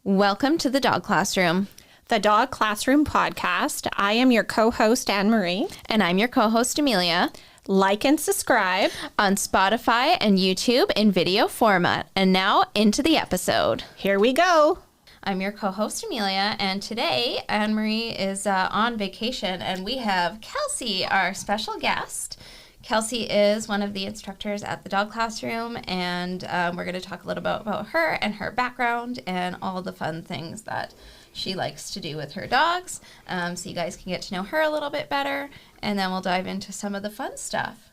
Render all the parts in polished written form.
Welcome to the Dog Classroom. The Dog Classroom podcast. I am your co-host, Anne-Marie. And I'm your co-host, Amelia. Like and subscribe on Spotify and YouTube in video format. And now into the episode. Here we go. I'm your co-host, Amelia, and today Anne-Marie is on vacation, and we have Kelsey, our special guest. Kelsey is one of the instructors at the Dog Classroom, and we're going to talk a little bit about her and her background and all the fun things that she likes to do with her dogs, so you guys can get to know her a little bit better, and then we'll dive into some of the fun stuff.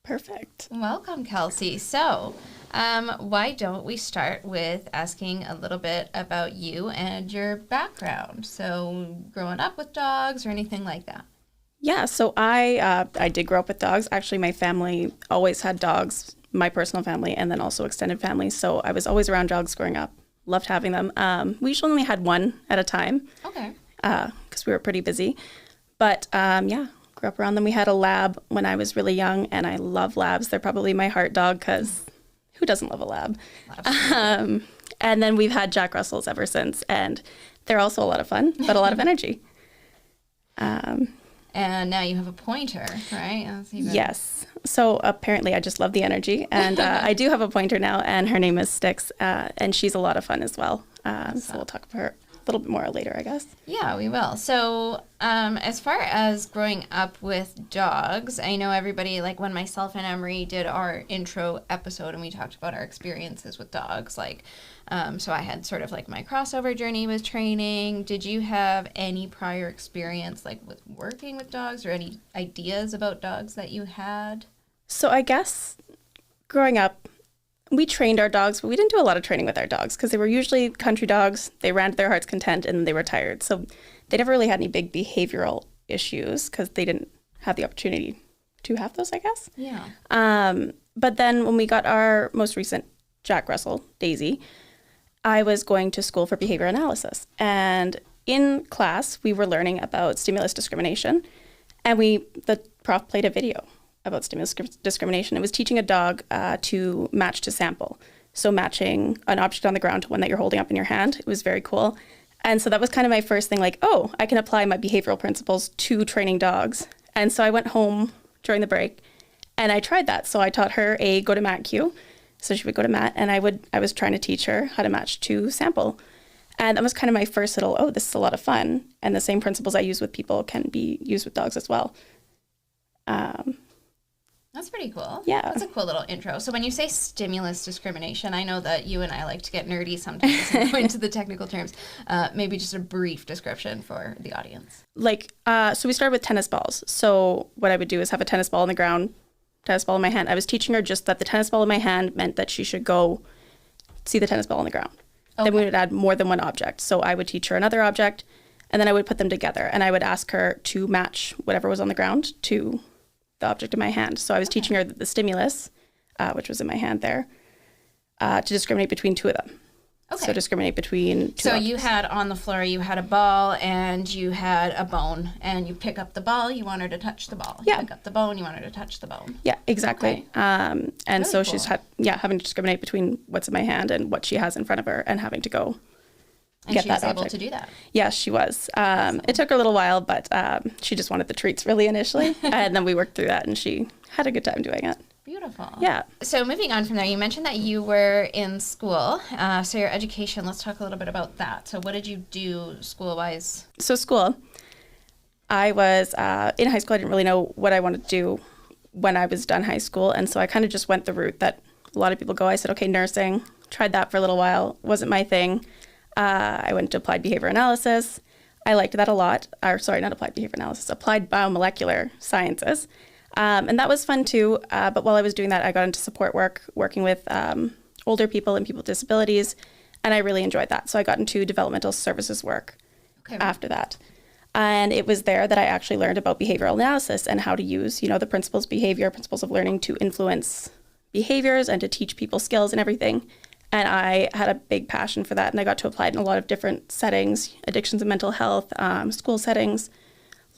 Perfect. Welcome, Kelsey. So, why don't we start with asking a little bit about you and your background? So, growing up with dogs or anything like that? Yeah, so I did grow up with dogs. Actually, my family always had dogs, my personal family, and then also extended family. So I was always around dogs growing up. Loved having them. We usually only had one at a time. Okay. Because we were pretty busy. But yeah, grew up around them. We had a lab when I was really young, and I love labs. They're probably my heart dog because who doesn't love a lab? And then we've had Jack Russells ever since, and they're also a lot of fun, but a lot of energy. And now you have a pointer, right? Yes. So apparently I just love the energy. And I do have a pointer now, and her name is Styx, and she's a lot of fun as well. So we'll talk about her a little bit more later, I guess. Yeah, we will. So as far as growing up with dogs, I know everybody, like when myself and Emery did our intro episode and we talked about our experiences with dogs, so I had sort of like my crossover journey with training. Did you have any prior experience like with working with dogs or any ideas about dogs that you had? So I guess growing up, we trained our dogs, but we didn't do a lot of training with our dogs because they were usually country dogs. They ran to their heart's content and they retired. So they never really had any big behavioral issues because they didn't have the opportunity to have those, I guess. Yeah. But then when we got our most recent Jack Russell, Daisy, I was going to school for behavior analysis. And in class, we were learning about stimulus discrimination. And the prof played a video about stimulus discrimination. It was teaching a dog to match to sample. So matching an object on the ground to one that you're holding up in your hand. It was very cool. And so that was kind of my first thing, like, oh, I can apply my behavioral principles to training dogs. And so I went home during the break and I tried that. So I taught her a go to mat cue. So she would go to mat, and I was trying to teach her how to match to sample. And that was kind of my first little, oh, this is a lot of fun. And the same principles I use with people can be used with dogs as well. That's pretty cool. Yeah. That's a cool little intro. So when you say stimulus discrimination, I know that you and I like to get nerdy sometimes and go into the technical terms. Maybe just a brief description for the audience. So we started with tennis balls. So what I would do is have a tennis ball on the ground, tennis ball in my hand. I was teaching her just that the tennis ball in my hand meant that she should go see the tennis ball on the ground. Okay. Then we would add more than one object. So I would teach her another object, and then I would put them together, and I would ask her to match whatever was on the ground to the object in my hand. So I was teaching her the stimulus, which was in my hand there, to discriminate between two of them. Okay. So discriminate between two objects. You had on the floor, you had a ball and you had a bone, and you pick up the ball, you want her to touch the ball. Yeah. You pick up the bone, you want her to touch the bone. Yeah, exactly. Okay. And really so cool. She's having to discriminate between what's in my hand and what she has in front of her, and having to go and get that object. And she was able to do that? Yes, she was. It took her a little while, but she just wanted the treats really initially. And then we worked through that, and she had a good time doing it. Beautiful. Yeah. So moving on from there, you mentioned that you were in school. So your education, let's talk a little bit about that. So what did you do school-wise? So school, I was in high school. I didn't really know what I wanted to do when I was done high school. And so I kind of just went the route that a lot of people go. I said, okay, nursing, tried that for a little while. Wasn't my thing. I went to applied behavior analysis. I liked that a lot. Not applied behavior analysis, applied biomolecular sciences. And that was fun too. But while I was doing that, I got into support work, working with older people and people with disabilities. And I really enjoyed that. So I got into developmental services work after that. And it was there that I actually learned about behavioral analysis and how to use, the principles of learning to influence behaviors and to teach people skills and everything. And I had a big passion for that. And I got to apply it in a lot of different settings, addictions and mental health, school settings,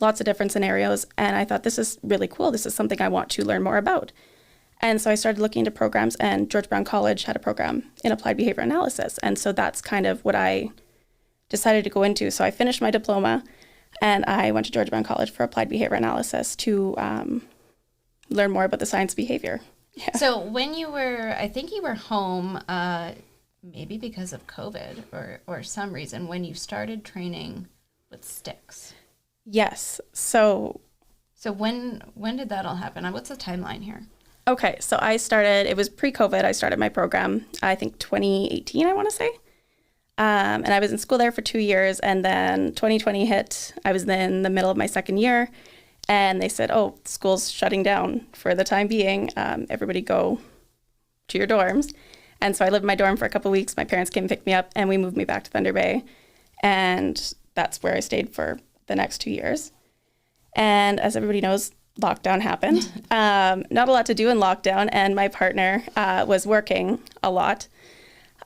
lots of different scenarios. And I thought, this is really cool. This is something I want to learn more about. And so I started looking into programs, and George Brown College had a program in applied behavior analysis. And so that's kind of what I decided to go into. So I finished my diploma, and I went to George Brown College for applied behavior analysis to learn more about the science of behavior. Yeah. So when you were, I think you were home, maybe because of COVID or some reason, when you started training with Styx. Yes. So when did that all happen? What's the timeline here? Okay, so it was pre-COVID, I started my program, I think 2018, I want to say. And I was in school there for 2 years, and then 2020 hit. I was in the middle of my second year, and they said, oh, school's shutting down for the time being. Everybody go to your dorms. And so I lived in my dorm for a couple of weeks. My parents came and picked me up, and we moved me back to Thunder Bay. And that's where I stayed for the next 2 years. And as everybody knows, lockdown happened. Not a lot to do in lockdown, and my partner was working a lot.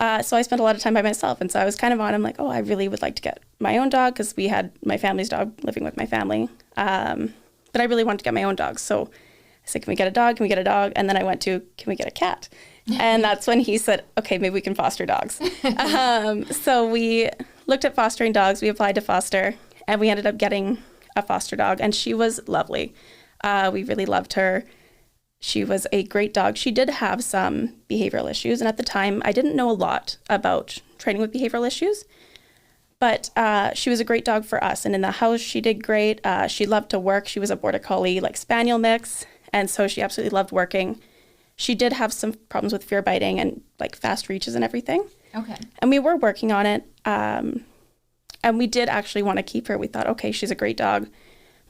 So I spent a lot of time by myself. And so I was kind of I'm like, oh, I really would like to get my own dog, because we had my family's dog living with my family. But I really wanted to get my own dog. So I said, can we get a dog? Can we get a dog? And then I went to, can we get a cat? And that's when he said, okay, maybe we can foster dogs. So we looked at fostering dogs. We applied to foster, and we ended up getting a foster dog. And she was lovely. We really loved her. She was a great dog. She did have some behavioral issues. And at the time, I didn't know a lot about training with behavioral issues. But she was a great dog for us. And in the house, she did great. She loved to work. She was a Border Collie, Spaniel mix. And so she absolutely loved working. She did have some problems with fear biting and fast reaches and everything. Okay. And we were working on it. And we did actually want to keep her. We thought, okay, she's a great dog.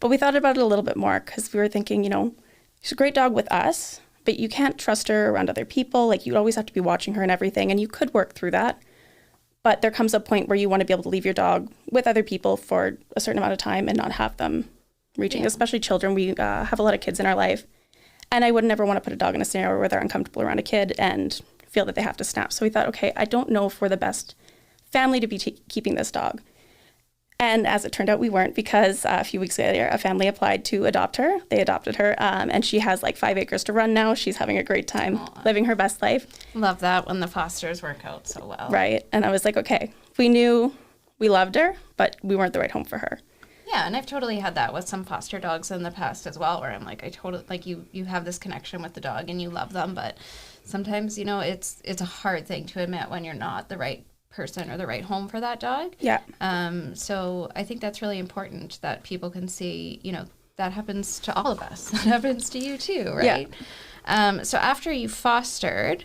But we thought about it a little bit more, because we were thinking, she's a great dog with us, but you can't trust her around other people. You'd always have to be watching her and everything. And you could work through that. But there comes a point where you want to be able to leave your dog with other people for a certain amount of time and not have them reaching, especially children. We have a lot of kids in our life. And I would never want to put a dog in a scenario where they're uncomfortable around a kid and feel that they have to snap. So we thought, okay, I don't know if we're the best family to be keeping this dog. And as it turned out, we weren't, because a few weeks later, a family applied to adopt her. They adopted her, and she has 5 acres to run now. She's having a great time, living her best life. Love that when the fosters work out so well. Right. And I was like, okay, we knew we loved her, but we weren't the right home for her. Yeah, and I've totally had that with some foster dogs in the past as well, where I'm I totally, you have this connection with the dog and you love them, but sometimes, it's a hard thing to admit when you're not the right person or the right home for that dog. Yeah. So I think that's really important that people can see, that happens to all of us. That happens to you too, right? Yeah. So after you fostered,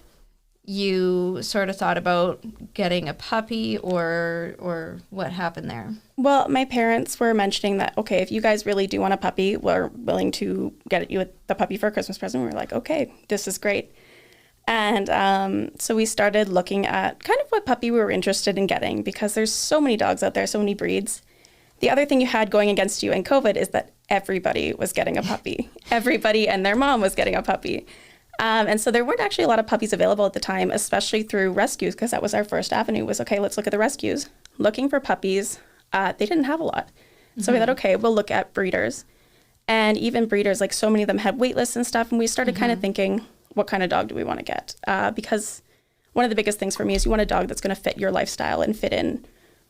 you sort of thought about getting a puppy, or what happened there? Well, my parents were mentioning that, okay, if you guys really do want a puppy, we're willing to get you the puppy for a Christmas present. We were like, okay, this is great. And so we started looking at kind of what puppy we were interested in getting, because there's so many dogs out there, so many breeds. The other thing you had going against you in COVID is that everybody was getting a puppy. Everybody and their mom was getting a puppy. And so there weren't actually a lot of puppies available at the time, especially through rescues, because that was our first avenue, was, okay, let's look at the rescues. Looking for puppies, they didn't have a lot. So we thought, okay, we'll look at breeders. And even breeders, so many of them had wait lists and stuff, and we started kind of thinking, what kind of dog do we want to get? Because one of the biggest things for me is you want a dog that's going to fit your lifestyle and fit in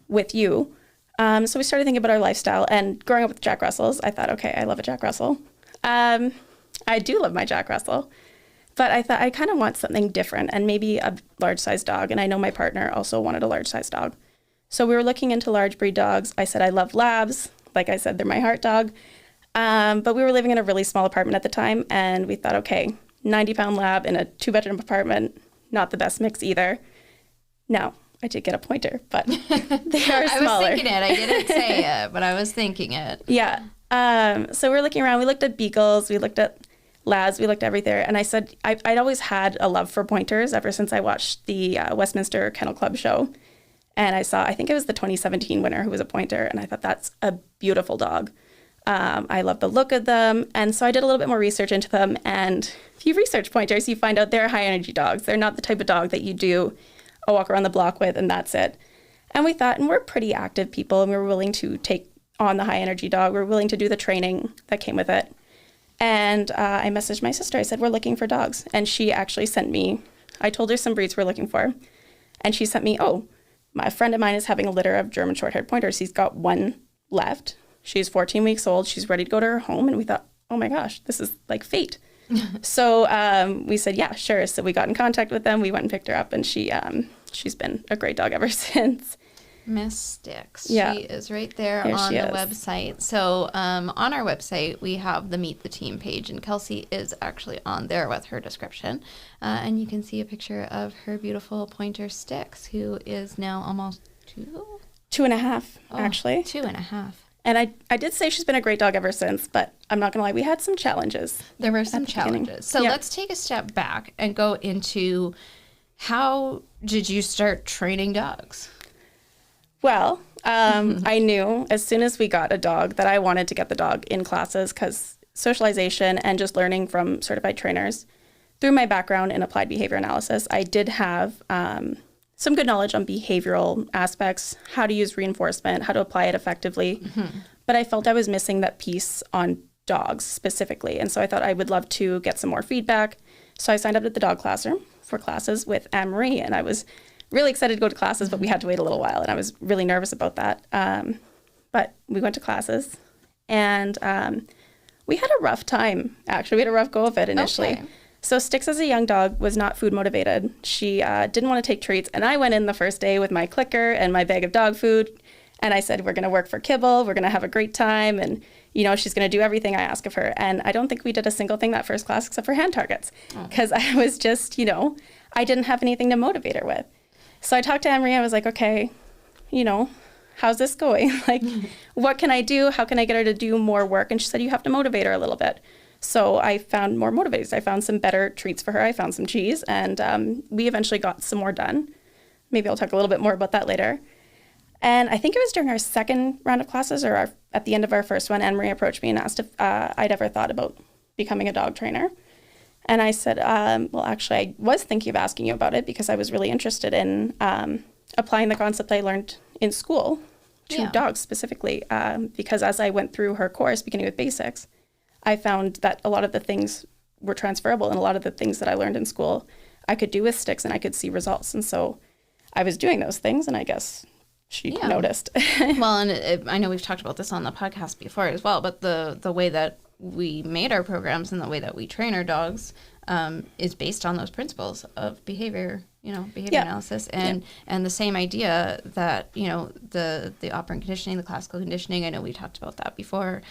with you. So we started thinking about our lifestyle, and growing up with Jack Russells, I thought, okay, I love a Jack Russell. I do love my Jack Russell, but I thought I kind of want something different, and maybe a large-sized dog. And I know my partner also wanted a large-sized dog. So we were looking into large breed dogs. I said I love labs. Like I said, they're my heart dog. But we were living in a really small apartment at the time, and we thought, okay, 90-pound lab in a 2-bedroom apartment, not the best mix either. Now, I did get a pointer, but they are smaller. I was thinking it. I didn't say it, but I was thinking it. Yeah. So we were looking around. We looked at beagles. We looked at labs. We looked everywhere. And I said, I'd always had a love for pointers ever since I watched the Westminster Kennel Club show. And I think it was the 2017 winner who was a pointer. And I thought, that's a beautiful dog. I love the look of them. And so I did a little bit more research into them. And if you research pointers, you find out they're high energy dogs. They're not the type of dog that you do a walk around the block with and that's it. And we thought, and we're pretty active people, and we were willing to take on the high energy dog. We were willing to do the training that came with it. And I messaged my sister. I said, we're looking for dogs. And she actually sent me, I told her some breeds we're looking for. And she sent me, my friend of mine is having a litter of German short-haired pointers. He's got one left. She's 14 weeks old. She's ready to go to her home. And we thought, oh my gosh, this is like fate. So we said, yeah, sure. So we got in contact with them. We went and picked her up, and she's been a great dog ever since. Miss Styx. Yeah. She is right there Here on she the is. website. So on our website, we have the Meet the Team page, and Kelsey is actually on there with her description. And you can see a picture of her beautiful pointer Styx, who is now almost 2? 2.5, actually. 2.5. And I did say she's been a great dog ever since, but I'm not going to lie, we had some challenges. There were some at the beginning. challenges. So Yeah. let's take a step back and go into how did you start training dogs? Well, I knew as soon as we got a dog that I wanted to get the dog in classes because socialization and just learning from certified trainers. Through my background in applied behavior analysis, I did have some good knowledge on behavioral aspects, how to use reinforcement, how to apply it effectively. But I felt I was missing that piece on dogs specifically. And so I thought I would love to get some more feedback. So I signed up at the dog classroom for classes with Amelia, and I was really excited to go to classes, but we had to wait a little while, and I was really nervous about that. But we went to classes, and we had a rough time, actually. We had a rough go of it initially. Okay. So Styx, as a young dog, was not food motivated. She didn't want to take treats, and I went in the first day with my clicker and my bag of dog food, and I said, we're going to work for kibble, we're going to have a great time, and she's going to do everything I ask of her. And I don't think we did a single thing that first class except for hand targets, because I was just, I didn't have anything to motivate her with. So I talked to Amelia. I was like, okay, how's this going? Like, what can I do? How can I get her to do more work? And she said, you have to motivate her a little bit. So I found more motivators. I found some better treats for her. I found some cheese, and we eventually got some more done. Maybe I'll talk a little bit more about that later. And I think it was during our second round of classes or at the end of our first one, Anne-Marie approached me and asked if I'd ever thought about becoming a dog trainer. And I said, well, actually, I was thinking of asking you about it because I was really interested in applying the concept I learned in school to dogs specifically. Because as I went through her course, beginning with basics, I found that a lot of the things were transferable, and a lot of the things that I learned in school I could do with Styx, and I could see results. And so I was doing those things, and I guess she noticed. Well, and I know we've talked about this on the podcast before as well, but the way that we made our programs and the way that we train our dogs is based on those principles of behavior analysis and the same idea that, the operant conditioning, the classical conditioning. I know we talked about that before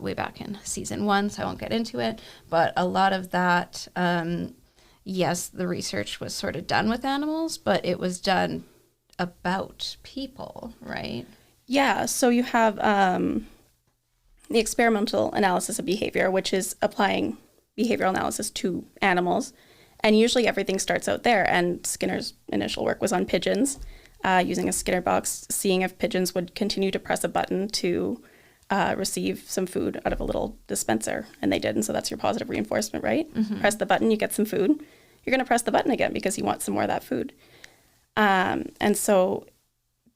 way back in season 1, so I won't get into it. But a lot of that, yes, the research was sort of done with animals, but it was done about people, right? Yeah, so you have the experimental analysis of behavior, which is applying behavioral analysis to animals. And usually everything starts out there. And Skinner's initial work was on pigeons, using a Skinner box, seeing if pigeons would continue to press a button to receive some food out of a little dispenser. And they did. And so that's your positive reinforcement, right? Mm-hmm. Press the button, you get some food. You're going to press the button again because you want some more of that food. And so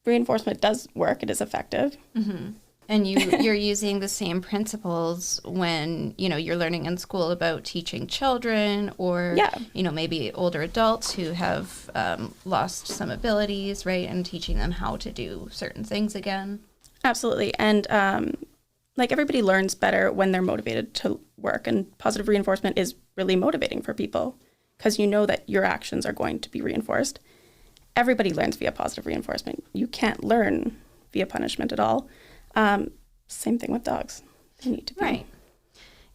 reinforcement does work. It is effective. Mm-hmm. And you're using the same principles when, you're learning in school about teaching children or, maybe older adults who have lost some abilities, right? And teaching them how to do certain things again. Absolutely. And everybody learns better when they're motivated to work. And positive reinforcement is really motivating for people because you know that your actions are going to be reinforced. Everybody learns via positive reinforcement. You can't learn via punishment at all. Same thing with dogs. They need to be. Right.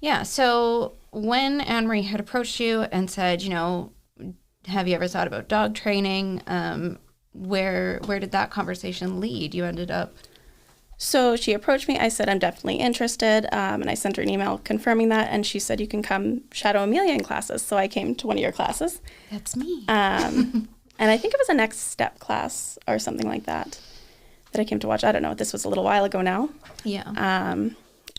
Yeah. So when Anne-Marie had approached you and said, have you ever thought about dog training? Where did that conversation lead? You ended up. So she approached me. I said, I'm definitely interested. And I sent her an email confirming that. And she said, you can come shadow Amelia in classes. So I came to one of your classes. That's me. And I think it was a next step class or something like that I came to watch. I don't know. This was a little while ago now. Yeah.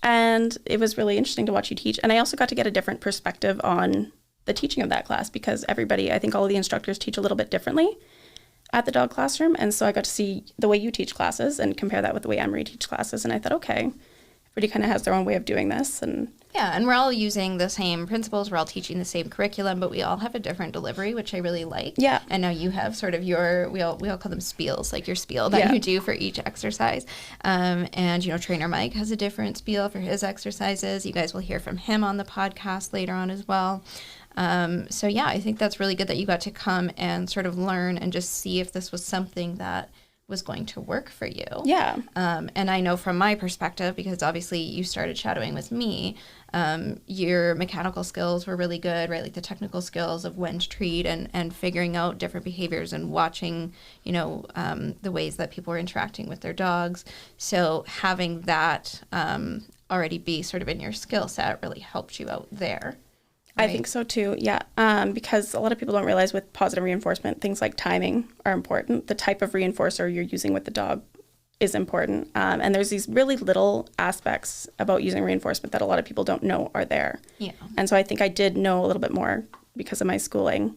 And it was really interesting to watch you teach. And I also got to get a different perspective on the teaching of that class because I think all of the instructors teach a little bit differently at the dog classroom. And so I got to see the way you teach classes and compare that with the way Anne-Marie teaches classes. And I thought, okay, if everybody kind of has their own way of doing this. And yeah, and we're all using the same principles. We're all teaching the same curriculum, but we all have a different delivery, which I really like. Yeah. And now you have sort of your, we all call them spiels, like your spiel that you do for each exercise. And, you know, Trainer Mike has a different spiel for his exercises. You guys will hear from him on the podcast later on as well. So, yeah, I think that's really good that you got to come and sort of learn and just see if this was something that was going to work for you. Yeah. And I know from my perspective, because obviously you started shadowing with me, your mechanical skills were really good, right? Like the technical skills of when to treat and figuring out different behaviors and watching, you know, the ways that people were interacting with their dogs. So having that already be sort of in your skill set really helped you out there. Right? I think so too, yeah. Because a lot of people don't realize with positive reinforcement, things like timing are important. The type of reinforcer you're using with the dog is important. And there's these really little aspects about using reinforcement that a lot of people don't know are there. Yeah. And so I think I did know a little bit more because of my schooling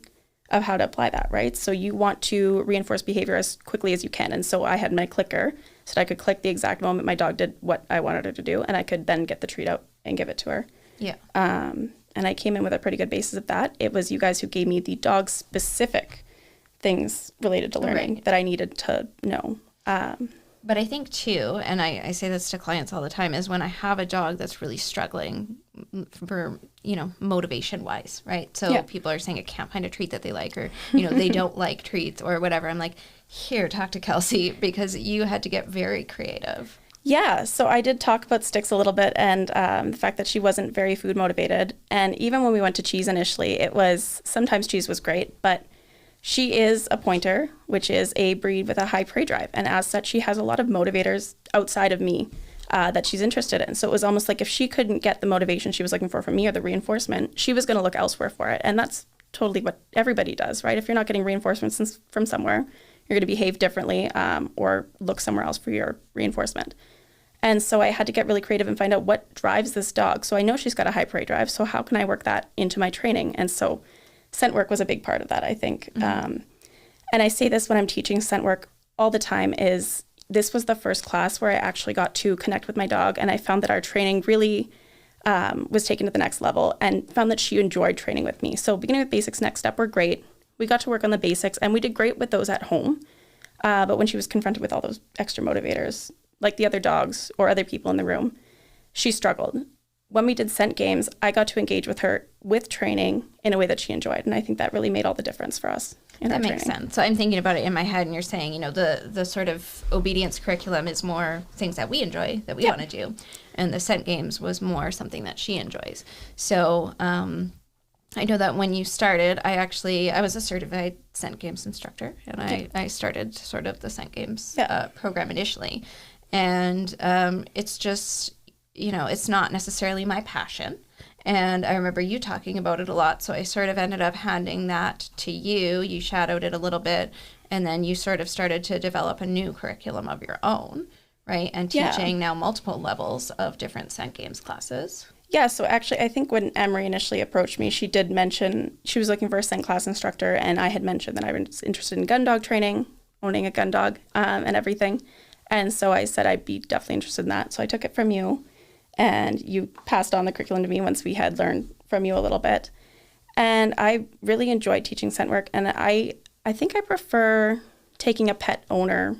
of how to apply that, right? So you want to reinforce behavior as quickly as you can. And so I had my clicker so that I could click the exact moment my dog did what I wanted her to do, and I could then get the treat out and give it to her. Yeah. And I came in with a pretty good basis of that. It was you guys who gave me the dog-specific things related to learning that I needed to know. But I think, too, and I say this to clients all the time, is when I have a dog that's really struggling for, you know, motivation-wise, right? So people are saying I can't find a treat that they like, or, you know, they don't like treats or whatever. I'm like, here, talk to Kelsey, because you had to get very creative. Yeah, so I did talk about Styx a little bit and the fact that she wasn't very food motivated. And even when we went to cheese initially, sometimes cheese was great, but she is a pointer, which is a breed with a high prey drive. And as such, she has a lot of motivators outside of me that she's interested in. So it was almost like if she couldn't get the motivation she was looking for from me or the reinforcement, she was going to look elsewhere for it. And that's totally what everybody does, right? If you're not getting reinforcements from somewhere, you're going to behave differently or look somewhere else for your reinforcement. And so I had to get really creative and find out what drives this dog. So I know she's got a high prey drive. So how can I work that into my training? And so scent work was a big part of that, I think. Mm-hmm. And I say this when I'm teaching scent work all the time is this was the first class where I actually got to connect with my dog. And I found that our training really was taken to the next level and found that she enjoyed training with me. So beginning with basics, next step were great. We got to work on the basics and we did great with those at home. But when she was confronted with all those extra motivators, like the other dogs or other people in the room, she struggled. When we did scent games, I got to engage with her with training in a way that she enjoyed. And I think that really made all the difference for us in our training. That makes sense. So I'm thinking about it in my head and you're saying, you know, the sort of obedience curriculum is more things that we enjoy, that we want to do. And the scent games was more something that she enjoys. So I know that when you started, I was a certified scent games instructor. And I started sort of the scent games program initially. And it's just, you know, it's not necessarily my passion. And I remember you talking about it a lot. So I sort of ended up handing that to you. You shadowed it a little bit. And then you sort of started to develop a new curriculum of your own, right? And teaching now multiple levels of different scent games classes. Yeah, so actually, I think when Emery initially approached me, she did mention she was looking for a scent class instructor. And I had mentioned that I was interested in gun dog training, owning a gun dog and everything. And so I said I'd be definitely interested in that. So I took it from you, and you passed on the curriculum to me once we had learned from you a little bit. And I really enjoyed teaching scent work. And I think I prefer taking a pet owner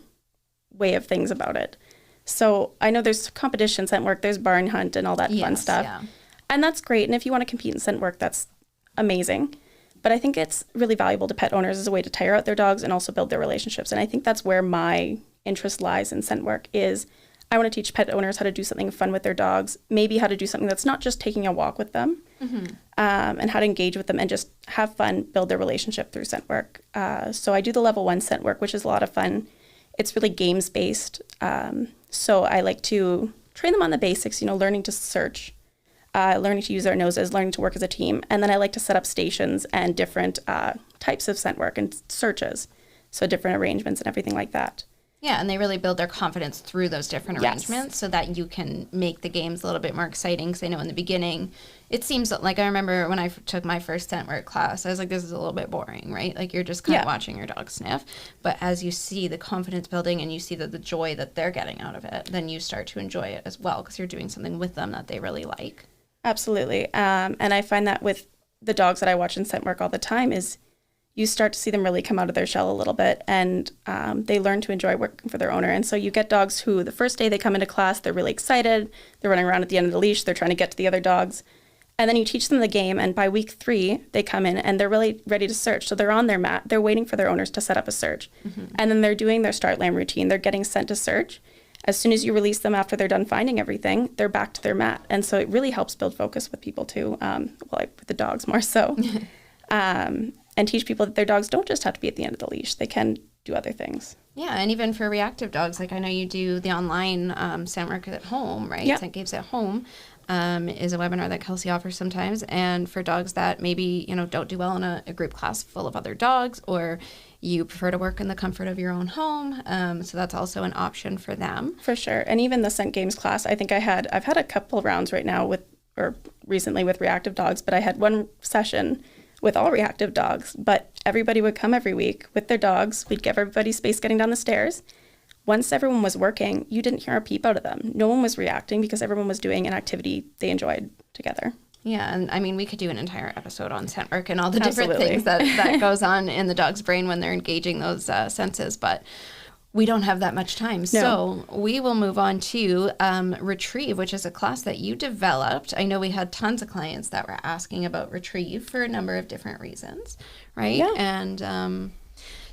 way of things about it. So I know there's competition scent work, there's barn hunt and all that fun stuff. Yeah. And that's great. And if you want to compete in scent work, that's amazing. But I think it's really valuable to pet owners as a way to tire out their dogs and also build their relationships. And I think that's where my interest lies in scent work is I want to teach pet owners how to do something fun with their dogs, maybe how to do something that's not just taking a walk with them, and how to engage with them and just have fun, build their relationship through scent work. So I do the level 1 scent work, which is a lot of fun. It's really games based. So I like to train them on the basics, you know, learning to search, learning to use their noses, learning to work as a team. And then I like to set up stations and different types of scent work and searches. So different arrangements and everything like that. Yeah, and they really build their confidence through those different Yes. arrangements so that you can make the games a little bit more exciting. Because I know in the beginning, it seems like I remember when I took my first scent work class, I was like, this is a little bit boring, right? Like you're just kind of watching your dog sniff. But as you see the confidence building and you see the joy that they're getting out of it, then you start to enjoy it as well because you're doing something with them that they really like. Absolutely. And I find that with the dogs that I watch in scent work all the time is you start to see them really come out of their shell a little bit, and they learn to enjoy working for their owner. And so you get dogs who the first day they come into class, they're really excited. They're running around at the end of the leash. They're trying to get to the other dogs. And then you teach them the game, and by week 3, they come in and they're really ready to search. So they're on their mat. They're waiting for their owners to set up a search. And then they're doing their start lamb routine. They're getting sent to search. As soon as you release them after they're done finding everything, they're back to their mat. And so it really helps build focus with people too, with the dogs more so. And teach people that their dogs don't just have to be at the end of the leash. They can do other things. Yeah, and even for reactive dogs, like I know you do the online scent work at home, right? Yeah. Scent Games at Home is a webinar that Kelsey offers sometimes. And for dogs that maybe, don't do well in a group class full of other dogs, or you prefer to work in the comfort of your own home. So that's also an option for them. For sure. And even the Scent Games class, I think I've had a couple rounds right now recently with reactive dogs, but I had one session with all reactive dogs, but everybody would come every week with their dogs. We'd give everybody space getting down the stairs. Once everyone was working, you didn't hear a peep out of them. No one was reacting because everyone was doing an activity they enjoyed together. Yeah, and I mean, we could do an entire episode on scent work and all the different Absolutely. things that goes on in the dog's brain when they're engaging those senses, but we don't have that much time. No. So we will move on to Retrieve, which is a class that you developed. I know we had tons of clients that were asking about Retrieve for a number of different reasons, right? Yeah. And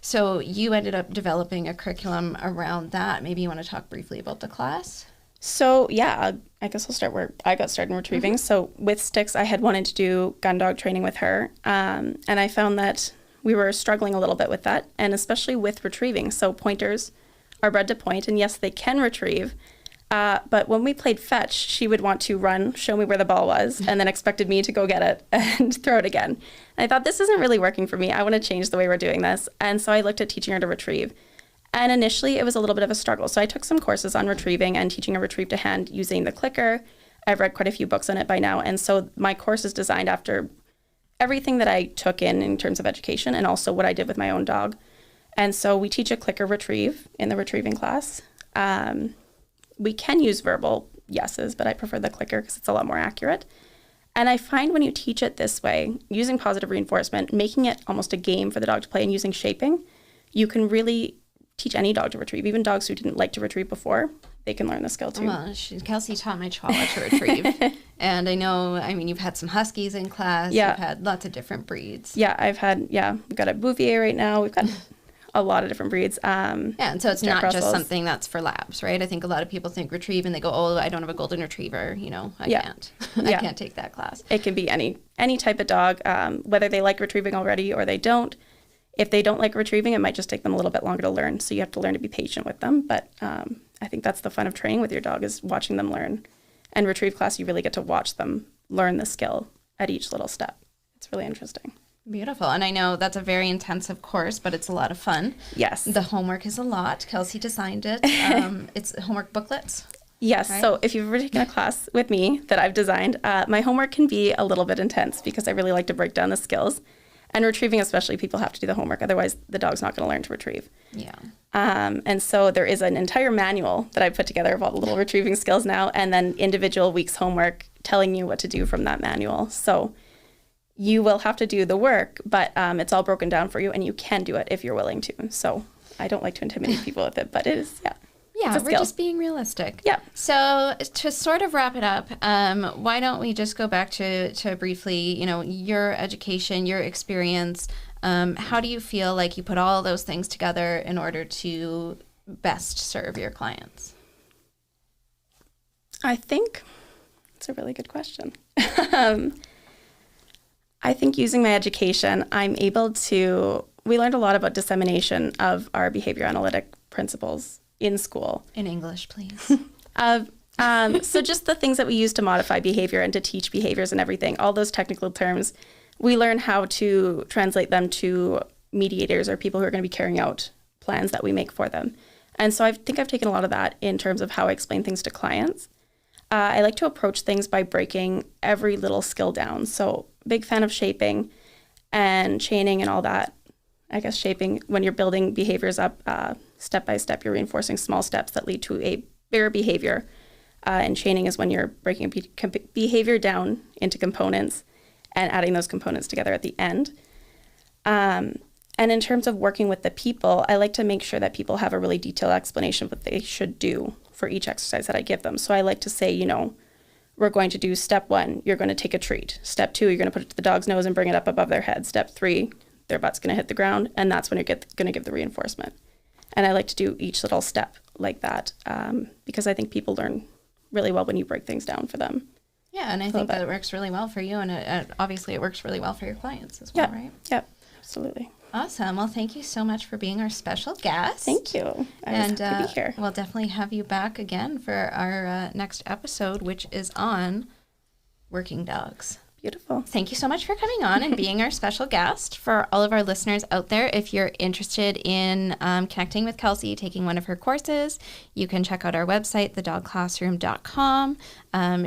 so you ended up developing a curriculum around that. Maybe you want to talk briefly about the class? So yeah, I guess I'll start where I got started in retrieving. So with Styx, I had wanted to do gun dog training with her. And I found that we were struggling a little bit with that, and especially with retrieving. So pointers are bred to point, and yes, they can retrieve. But when we played fetch, she would want to run, show me where the ball was, and then expected me to go get it and throw it again. And I thought, this isn't really working for me. I want to change the way we're doing this. And so I looked at teaching her to retrieve. And initially, it was a little bit of a struggle. So I took some courses on retrieving and teaching her retrieve to hand using the clicker. I've read quite a few books on it by now. And so my course is designed after everything that I took in terms of education and also what I did with my own dog. And so we teach a clicker retrieve in the retrieving class. We can use verbal yeses, but I prefer the clicker because it's a lot more accurate. And I find when you teach it this way, using positive reinforcement, making it almost a game for the dog to play and using shaping, you can really teach any dog to retrieve. Even dogs who didn't like to retrieve before, they can learn the skill too. Well, Kelsey taught my Chihuahua to retrieve. And you've had some Huskies in class. Yeah. You've had lots of different breeds. Yeah, we've got a Bouvier right now. We've got a lot of different breeds. And so it's Jack not just Russells. Something that's for labs, right? I think a lot of people think retrieve and they go, oh, I don't have a golden retriever. I can't. I can't take that class. It can be any type of dog, whether they like retrieving already or they don't. If they don't like retrieving, it might just take them a little bit longer to learn. So you have to learn to be patient with them. But I think that's the fun of training with your dog, is watching them learn. And retrieve class, you really get to watch them learn the skill at each little step. It's really interesting. Beautiful. And I know that's a very intensive course, but it's a lot of fun. Yes. The homework is a lot. Kelsey designed it. It's homework booklets. Yes. Right? So if you've ever taken a class with me that I've designed, my homework can be a little bit intense because I really like to break down the skills. And retrieving especially, people have to do the homework. Otherwise, the dog's not going to learn to retrieve. Yeah. And so there is an entire manual that I put together of all the little retrieving skills now, and then individual weeks homework telling you what to do from that manual. So you will have to do the work, but it's all broken down for you, and you can do it if you're willing to. So I don't like to intimidate people with it, but it is, yeah. Yeah, we're just being realistic. Yeah. So to sort of wrap it up, why don't we just go back to briefly, your education, your experience. How do you feel like you put all those things together in order to best serve your clients? I think it's a really good question. I think using my education, I'm able to, we learned a lot about dissemination of our behavior analytic principles in school. In English, please. So just the things that we use to modify behavior and to teach behaviors and everything, all those technical terms, we learn how to translate them to mediators or people who are going to be carrying out plans that we make for them. And so I think I've taken a lot of that in terms of how I explain things to clients. I like to approach things by breaking every little skill down. So big fan of shaping and chaining and all that. I guess shaping, when you're building behaviors up step by step, you're reinforcing small steps that lead to a bigger behavior. And chaining is when you're breaking behavior down into components and adding those components together at the end. And in terms of working with the people, I like to make sure that people have a really detailed explanation of what they should do for each exercise that I give them. So I like to say, we're going to do step 1, you're going to take a treat. Step 2, you're going to put it to the dog's nose and bring it up above their head. Step 3, their butt's going to hit the ground, and that's when you're going to give the reinforcement. And I like to do each little step like that because I think people learn really well when you break things down for them. Yeah, and I think that it works really well for you, and obviously it works really well for your clients as well, right? Yep, absolutely. Awesome. Well, thank you so much for being our special guest. Thank you. I was happy to be here. We'll definitely have you back again for our next episode, which is on working dogs. Beautiful. Thank you so much for coming on and being our special guest. For all of our listeners out there, if you're interested in connecting with Kelsey, taking one of her courses, you can check out our website, thedogclassroom.com.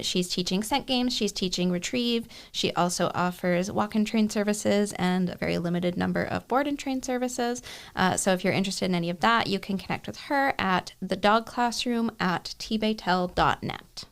She's teaching scent games. She's teaching retrieve. She also offers walk and train services and a very limited number of board and train services. So if you're interested in any of that, you can connect with her at thedogclassroom@tbaytel.net.